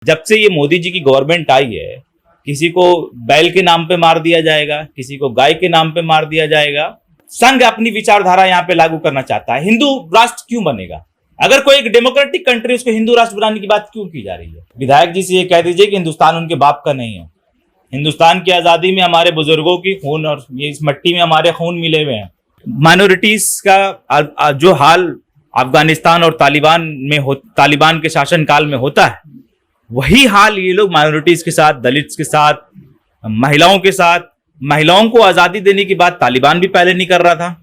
जब से ये मोदी जी की गवर्नमेंट आई है, किसी को बैल के नाम पे मार दिया जाएगा, किसी को गाय के नाम पे मार दिया जाएगा। संघ अपनी विचारधारा यहाँ पे लागू करना चाहता है। हिंदू राष्ट्र क्यों बनेगा? अगर कोई एक डेमोक्रेटिक कंट्री, उसको हिंदू राष्ट्र बनाने की बात क्यों की जा रही है? विधायक जी से ये कह दीजिए कि हिंदुस्तान उनके बाप का नहीं है। हिंदुस्तान की आजादी में हमारे बुजुर्गों की खून और ये इस मट्टी में हमारे खून मिले हुए हैं। माइनॉरिटीज का जो हाल अफगानिस्तान और तालिबान के शासन काल में होता है, वही हाल ये लोग माइनॉरिटीज के साथ, दलित्स के साथ, महिलाओं के साथ। महिलाओं को आजादी देने की बात तालिबान भी पहले नहीं कर रहा था।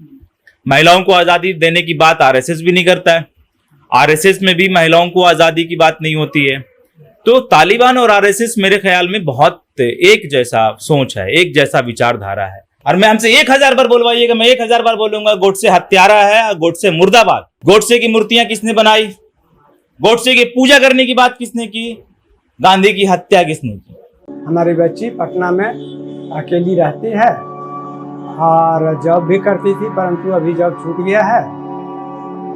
महिलाओं को आजादी देने की बात आरएसएस भी नहीं करता है। आरएसएस में भी महिलाओं को आजादी की बात नहीं होती है। तो तालिबान और आरएसएस मेरे ख्याल में बहुत एक जैसा सोच है, एक जैसा विचारधारा है। और मैं हमसे 1000 बार बोलवाइएगा, मैं 1000 बार बोलूंगा, गोडसे हत्यारा है, गोडसे मुर्दाबाद। गोडसे की मूर्तियां किसने बनाई? गोडसे की पूजा करने की बात किसने की? गांधी की हत्या किसने की? हमारी बच्ची पटना में अकेली रहती है और जॉब भी करती थी, परंतु अभी जॉब छूट गया है।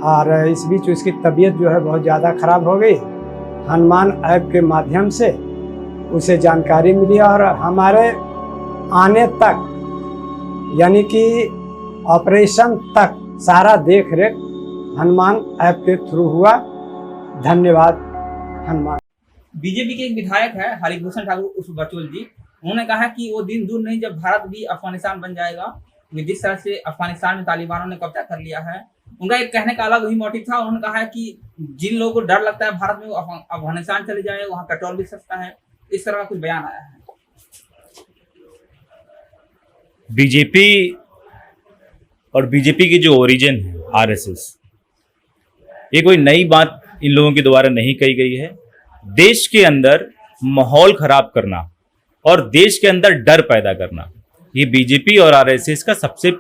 और इस बीच उसकी तबीयत जो है बहुत ज़्यादा खराब हो गई। हनुमान ऐप के माध्यम से उसे जानकारी मिली और हमारे आने तक, यानी कि ऑपरेशन तक सारा देख रेख हनुमान ऐप के थ्रू हुआ। धन्यवाद हनुमान। बीजेपी के एक विधायक है हरिभूषण ठाकुर उर्फ बचोल जी, उन्होंने कहा कि वो दिन दूर नहीं जब भारत भी अफगानिस्तान बन जाएगा। जिस तरह से अफगानिस्तान में तालिबानों ने कब्जा कर लिया है, उनका एक कहने का अलग ही मोटिव था। उन्होंने कहा है कि जिन लोगों को डर लगता है भारत में, वो अफगानिस्तान चले जाए, वहाँ पेट्रोल भी सस्ता है। इस तरह का कुछ बयान आया है। बीजेपी और बीजेपी की जो ओरिजिन है आरएसएस, ये कोई नई बात इन लोगों के द्वारा नहीं कही गई है। देश के अंदर माहौल खराब करना और देश के अंदर डर पैदा करना, ये बीजेपी और आरएसएस का सबसे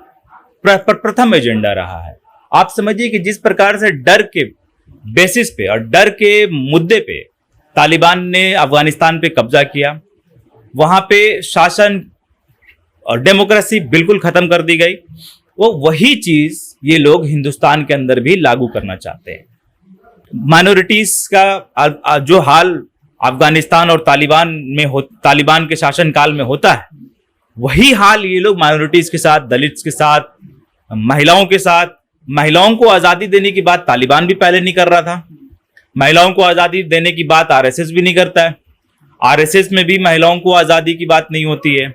प्रथम एजेंडा रहा है। आप समझिए कि जिस प्रकार से डर के बेसिस पे और डर के मुद्दे पे तालिबान ने अफगानिस्तान पे कब्जा किया, वहां पे शासन और डेमोक्रेसी बिल्कुल खत्म कर दी गई, वो वही चीज ये लोग हिंदुस्तान के अंदर भी लागू करना चाहते हैं। माइनॉरिटीज का जो हाल अफगानिस्तान और तालिबान के शासन काल में होता है, वही हाल ये लोग माइनॉरिटीज के साथ, दलित्स के साथ, महिलाओं के साथ। महिलाओं को आजादी देने की बात तालिबान भी पहले नहीं कर रहा था। महिलाओं को आजादी देने की बात आरएसएस भी नहीं करता है। आरएसएस में भी महिलाओं को आजादी की बात नहीं होती है।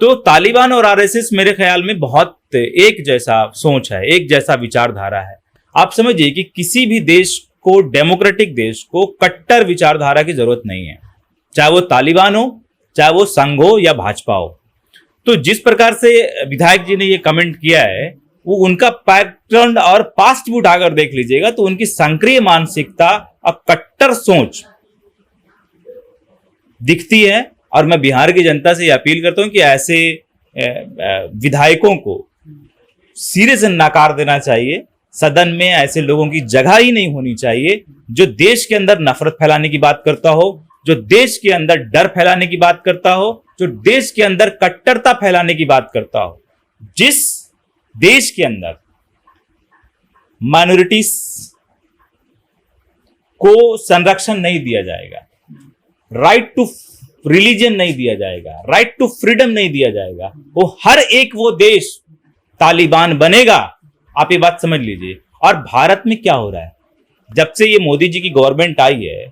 तो तालिबान और आरएसएस मेरे ख्याल में बहुत एक जैसा सोच है, एक जैसा विचारधारा है। आप समझिए कि किसी भी देश को, डेमोक्रेटिक देश को, कट्टर विचारधारा की जरूरत नहीं है, चाहे वो तालिबान हो, चाहे वो संघ हो या भाजपा हो। तो जिस प्रकार से विधायक जी ने ये कमेंट किया है, वो उनका पैटर्न और पास्ट भी उठाकर देख लीजिएगा तो उनकी संक्रिय मानसिकता और कट्टर सोच दिखती है। और मैं बिहार की जनता से अपील करता हूं कि ऐसे विधायकों को सिरे से नकार देना चाहिए। सदन में ऐसे लोगों की जगह ही नहीं होनी चाहिए जो देश के अंदर नफरत फैलाने की बात करता हो, जो देश के अंदर डर फैलाने की बात करता हो, जो देश के अंदर कट्टरता फैलाने की बात करता हो। जिस देश के अंदर माइनॉरिटीज को संरक्षण नहीं दिया जाएगा, राइट टू रिलीजन नहीं दिया जाएगा, राइट टू फ्रीडम नहीं दिया जाएगा, वो हर एक वो देश तालिबान बनेगा। आप ये बात समझ लीजिए। और भारत में क्या हो रहा है, जब से ये मोदी जी की गवर्नमेंट आई है,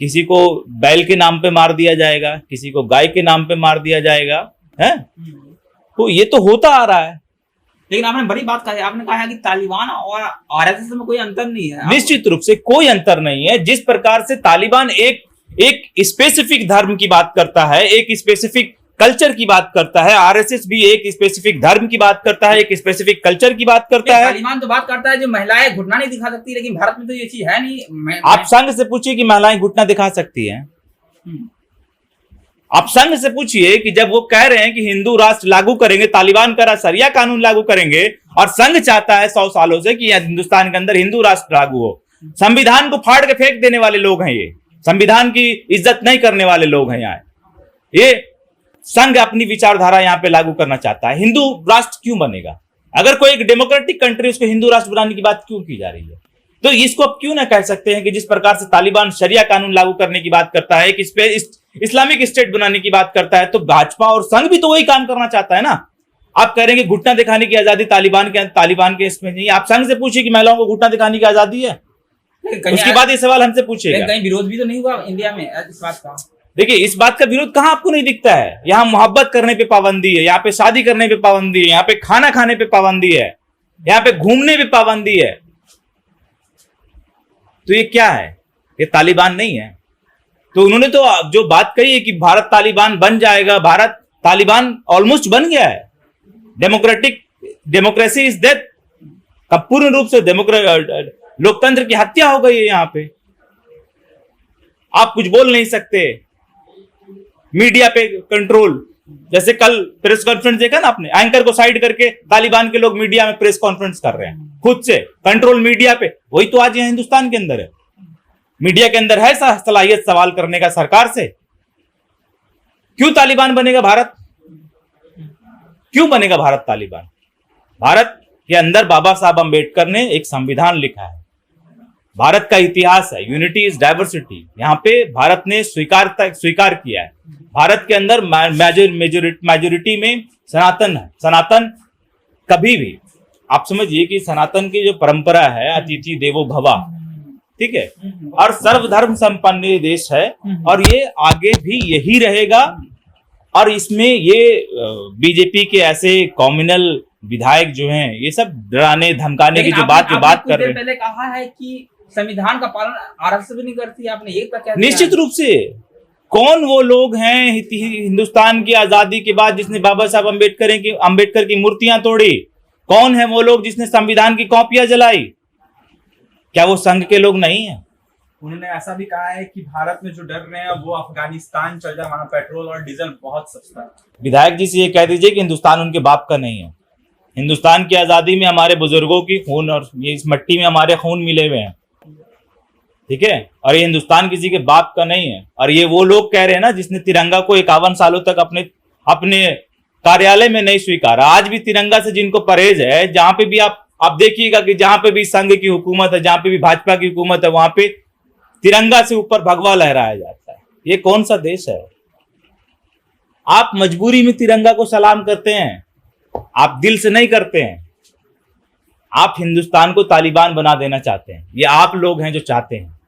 किसी को बैल के नाम पे मार दिया जाएगा, किसी को गाय के नाम पे मार दिया जाएगा, है? तो ये तो होता आ रहा है। लेकिन आपने बड़ी बात कही, आपने कहा कि तालिबान और आरएसएस में कोई अंतर नहीं है। निश्चित रूप से कोई अंतर नहीं है। जिस प्रकार से तालिबान एक स्पेसिफिक धर्म की बात करता है, एक स्पेसिफिक कल्चर की बात करता है, आरएसएस भी एक स्पेसिफिक धर्म की बात करता है, एक स्पेसिफिक कल्चर की बात करता है। तालिबान तो बात करता है जो महिलाएं घुटना नहीं दिखा सकती, लेकिन भारत में तो ये चीज है नहीं। आप संघ से पूछिए कि महिलाएं घुटना दिखा सकती हैं। आप संघ से पूछिए कि जब वो कह रहे हैं कि हिंदू राष्ट्र लागू करेंगे, तालिबान का शरिया कानून लागू करेंगे, और संघ चाहता है 100 सालों से कि हिंदुस्तान के अंदर हिंदू राष्ट्र लागू हो। संविधान को फाड़ के फेंक देने वाले लोग हैं ये, संविधान की इज्जत नहीं करने वाले लोग हैं यहाँ। ये संघ अपनी विचारधारा यहाँ पे लागू करना चाहता है। हिंदू राष्ट्र क्यों बनेगा? अगर कोई एक डेमोक्रेटिक कंट्री, उसको हिंदू राष्ट्र बनाने की बात क्यों की जा रही है? तो इसको अब क्यों ना कह सकते हैं कि जिस प्रकार से तालिबान शरिया कानून लागू करने की बात करता है, कि इस पे इस्लामिक स्टेट बनाने की बात करता है, तो भाजपा और संघ भी तो वही काम करना चाहता है ना। आप कह रहे हैं कि घुटना दिखाने की आजादी तालिबान के इसमें नहीं। आप संघ से पूछिए कि महिलाओं को घुटना दिखाने की आजादी है, उसके बाद ये सवाल हमसे पूछिएगा। कहीं विरोध भी तो नहीं हुआ इंडिया में इस बात का? देखिए, इस बात का विरोध कहां आपको नहीं दिखता है। यहाँ मोहब्बत करने पे पाबंदी है, यहाँ पे शादी करने पे पाबंदी है, यहाँ पे खाना खाने पे पाबंदी है, यहाँ पे घूमने पे पाबंदी है। तो ये क्या है? ये तालिबान नहीं है। तो उन्होंने तो जो बात कही है कि भारत तालिबान बन जाएगा, भारत तालिबान ऑलमोस्ट बन गया है। डेमोक्रेसी इज डेथ, अब पूर्ण रूप से लोकतंत्र की हत्या हो गई है। यहां पे आप कुछ बोल नहीं सकते, मीडिया पे कंट्रोल। जैसे कल प्रेस कॉन्फ्रेंस देखा ना आपने, एंकर को साइड करके तालिबान के लोग मीडिया में प्रेस कॉन्फ्रेंस कर रहे हैं, खुद से कंट्रोल मीडिया पे। वही तो आज यहाँ हिंदुस्तान के अंदर है, मीडिया के अंदर है सलाहियत सवाल करने का सरकार से। क्यों तालिबान बनेगा भारत? क्यों बनेगा भारत तालिबान? भारत के अंदर बाबा साहब अंबेडकर ने एक संविधान लिखा है, भारत का इतिहास है, यूनिटी इज डाइवर्सिटी। यहाँ पे भारत ने स्वीकार किया है। भारत के अंदर मेजोरिटी में सनातन है। सनातन कभी भी आप समझिए कि सनातन की जो परंपरा है, अतिथि देवो भवा, ठीक है, और सर्वधर्म संपन्न देश है, और ये आगे भी यही रहेगा। और इसमें ये बीजेपी के ऐसे कॉम्युनल विधायक जो हैं, ये सब डराने धमकाने की जो बात कर रहे हैं। पहले कहा है कि संविधान का पालन आरएसएस भी नहीं करती, आपने एक तक निश्चित रूप से। कौन वो लोग हैं हिंदुस्तान की आजादी के बाद जिसने बाबा साहब अंबेडकर की मूर्तियां तोड़ी? कौन है वो लोग जिसने संविधान की कॉपियां जलाई? क्या वो संघ के लोग नहीं है? उन्होंने ऐसा भी कहा है कि भारत में जो डर रहे हैं वो अफगानिस्तान चल जाए, वहां पेट्रोल और डीजल बहुत सस्ता है। विधायक जी से ये कह दीजिए कि हिंदुस्तान उनके बाप का नहीं है। हिंदुस्तान की आजादी में हमारे बुजुर्गों की खून और ये इस मट्टी में हमारे खून मिले हुए हैं, ठीक है, और ये हिंदुस्तान किसी के बाप का नहीं है। और ये वो लोग कह रहे हैं ना जिसने तिरंगा को 51 सालों तक अपने कार्यालय में नहीं स्वीकारा। आज भी तिरंगा से जिनको परहेज है, जहां पे भी आप देखिएगा कि जहां पे भी संघ की हुकूमत है, जहां पे भी भाजपा की हुकूमत है, वहां पे तिरंगा से ऊपर भगवा लहराया जाता है। ये कौन सा देश है? आप मजबूरी में तिरंगा को सलाम करते हैं, आप दिल से नहीं करते हैं। आप हिंदुस्तान को तालिबान बना देना चाहते हैं। ये आप लोग हैं जो चाहते हैं,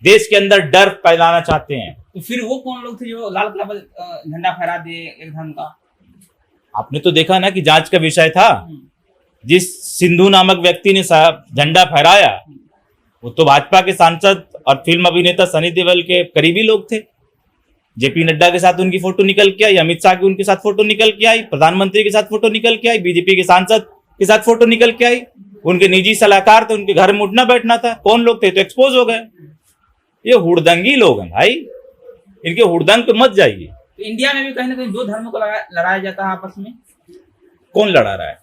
देश के अंदर डर फैलाना चाहते हैं। तो फिर वो कौन लोग थे जो लाल किला पर झंडा फहरा दिए एक धर्म का? आपने तो देखा ना कि जांच का विषय था। जिस सिंधु नामक व्यक्ति ने झंडा फहराया, वो तो भाजपा के सांसद और फिल्म अभिनेता सनी देओल के करीबी लोग थे। जेपी नड्डा के साथ उनकी फोटो निकल के आई, अमित शाह की उनके साथ फोटो निकल के आई, प्रधानमंत्री के साथ फोटो निकल के आई, बीजेपी के सांसद के साथ फोटो निकल के आई। उनके निजी सलाहकार थे, उनके घर में उठना बैठना था। कौन लोग थे? तो एक्सपोज हो गए। ये हुड़दंगी लोग हैं भाई, इनके हुड़दंग पे मत जाइए। तो इंडिया में भी कहीं ना कहीं दो धर्मों को लड़ाया जाता है आपस में। कौन लड़ा रहा है?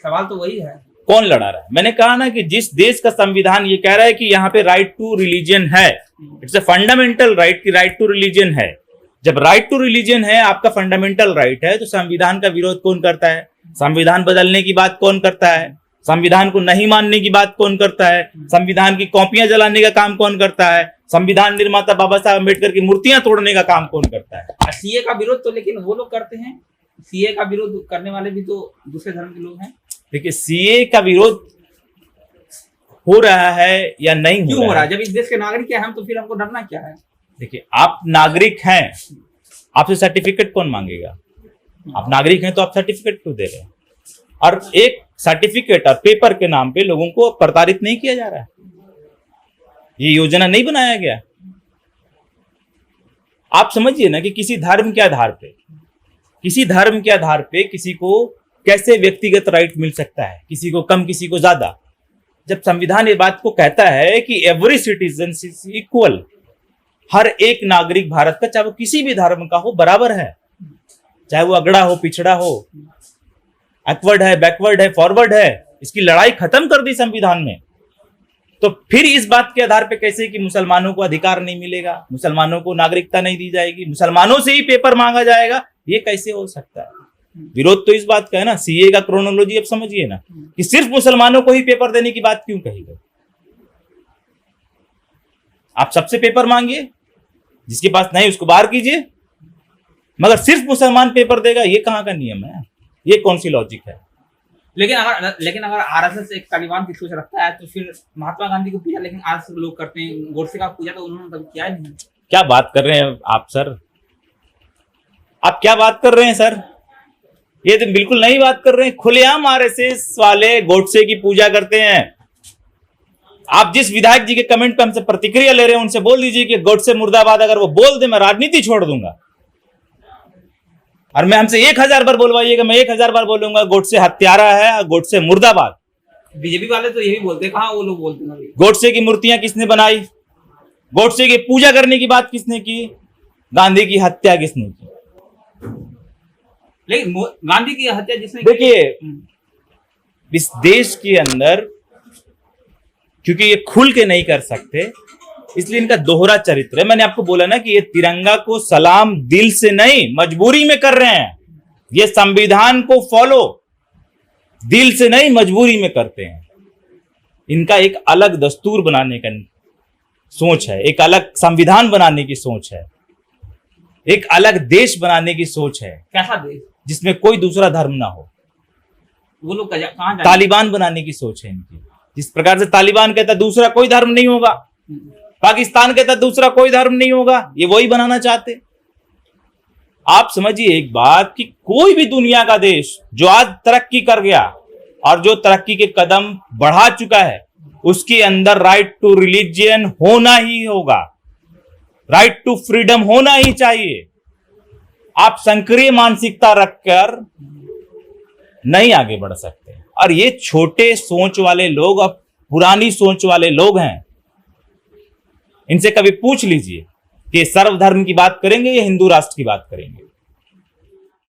सवाल तो वही है, कौन लड़ा रहा है? मैंने कहा ना कि जिस देश का संविधान ये कह रहा है कि यहाँ पे राइट टू रिलीजन है, इट्स अ फंडामेंटल राइट की राइट टू रिलीजन है। जब राइट टू रिलीजन है, आपका फंडामेंटल राइट है, तो संविधान का विरोध कौन करता है? संविधान बदलने की बात कौन करता है? संविधान को नहीं मानने की बात कौन करता है? संविधान की कॉपियां जलाने का काम कौन करता है? संविधान निर्माता बाबा साहब अम्बेडकर की मूर्तियां तोड़ने का काम कौन करता है? सीए का विरोध तो लेकिन वो लोग करते हैं, सीए का विरोध करने वाले भी तो दूसरे धर्म के लोग हैं। देखिए, सीए का विरोध हो रहा है या नहीं क्यों हो रहा है? जब इस देश के नागरिक हैं हम, तो फिर हमको डरना क्या है? देखिए, आप नागरिक हैं, आपसे सर्टिफिकेट कौन मांगेगा? आप नागरिक हैं तो आप सर्टिफिकेट क्यों दे रहे हैं? और एक सर्टिफिकेट और पेपर के नाम पे लोगों को प्रताड़ित नहीं किया जा रहा है। ये योजना नहीं बनाया गया। आप समझिए ना कि किसी धर्म के आधार पे किसी को कैसे व्यक्तिगत राइट मिल सकता है, किसी को कम किसी को ज्यादा। जब संविधान ये बात को कहता है कि एवरी सिटीजन इज इक्वल, हर एक नागरिक भारत का, चाहे वो किसी भी धर्म का हो, बराबर है। चाहे वो अगड़ा हो, पिछड़ा हो, एक्वर्ड है, बैकवर्ड है, फॉरवर्ड है, इसकी लड़ाई खत्म कर दी संविधान में। तो फिर इस बात के आधार पे कैसे कि मुसलमानों को अधिकार नहीं मिलेगा, मुसलमानों को नागरिकता नहीं दी जाएगी, मुसलमानों से ही पेपर मांगा जाएगा, ये कैसे हो सकता है? विरोध तो इस बात का है ना। सीए का क्रोनोलॉजी अब समझिए ना कि सिर्फ मुसलमानों को ही पेपर देने की बात क्यों कही गई? आप सबसे पेपर मांगिए, जिसके पास नहीं उसको बाहर कीजिए, मगर सिर्फ मुसलमान पेपर देगा, ये कहाँ का नियम है? ये कौन सी लॉजिक है? लेकिन अगर आरएसएस एक तालिबान की सोच रखता है तो फिर महात्मा गांधी को पूजा लेकिन आरएसएस लोग करते हैं, गोडसे का पूजा तो उन्होंने कभी किया ही नहीं। क्या बात कर रहे हैं आप सर? आप क्या बात कर रहे हैं सर? ये तो बिल्कुल नई बात कर रहे हैं। खुलेआम आरएसएस वाले गोडसे की पूजा करते हैं। आप जिस विधायक जी के कमेंट पे हमसे प्रतिक्रिया ले रहे हैं उनसे बोल दीजिए कि गोडसे मुर्दाबाद, अगर वो बोल दे मैं राजनीति छोड़ दूंगा। और मैं हमसे 1000 बार बोलवाइएगा, मैं 1000 बार बोलूंगा गोडसे हत्यारा है, गोडसे मुर्दाबाद। बीजेपी वाले तो यही बोलते हैं, कहाँ वो लोग बोलते हैं? गोडसे की मूर्तियां किसने बनाई? गोडसे की पूजा करने की बात किसने की? गांधी की हत्या किसने की? लेकिन गांधी की हत्या जिसने देखिए, इस देश के अंदर क्योंकि ये खुल के नहीं कर सकते, इसलिए इनका दोहरा चरित्र है। मैंने आपको बोला ना कि ये तिरंगा को सलाम दिल से नहीं मजबूरी में कर रहे हैं। ये संविधान को फॉलो दिल से नहीं मजबूरी में करते हैं। इनका एक अलग दस्तूर बनाने का सोच है, एक अलग संविधान बनाने की सोच है, एक अलग देश बनाने की सोच है। कैसा देश जिसमें कोई दूसरा धर्म ना हो। वो लोग कहाँ जाएंगे? तालिबान बनाने की सोच है इनकी। जिस प्रकार से तालिबान कहता है दूसरा कोई धर्म नहीं होगा, पाकिस्तान कहता है दूसरा कोई धर्म नहीं होगा, ये वही बनाना चाहते। आप समझिए एक बात कि कोई भी दुनिया का देश जो आज तरक्की कर गया और जो तरक्की के कदम बढ़ा चुका है, उसके अंदर राइट टू रिलीजियन होना ही होगा, राइट टू फ्रीडम होना ही चाहिए। आप संक्रिय मानसिकता रखकर नहीं आगे बढ़ सकते। और ये छोटे सोच वाले लोग और पुरानी सोच वाले लोग हैं। इनसे कभी पूछ लीजिए कि सर्वधर्म की बात करेंगे या हिंदू राष्ट्र की बात करेंगे।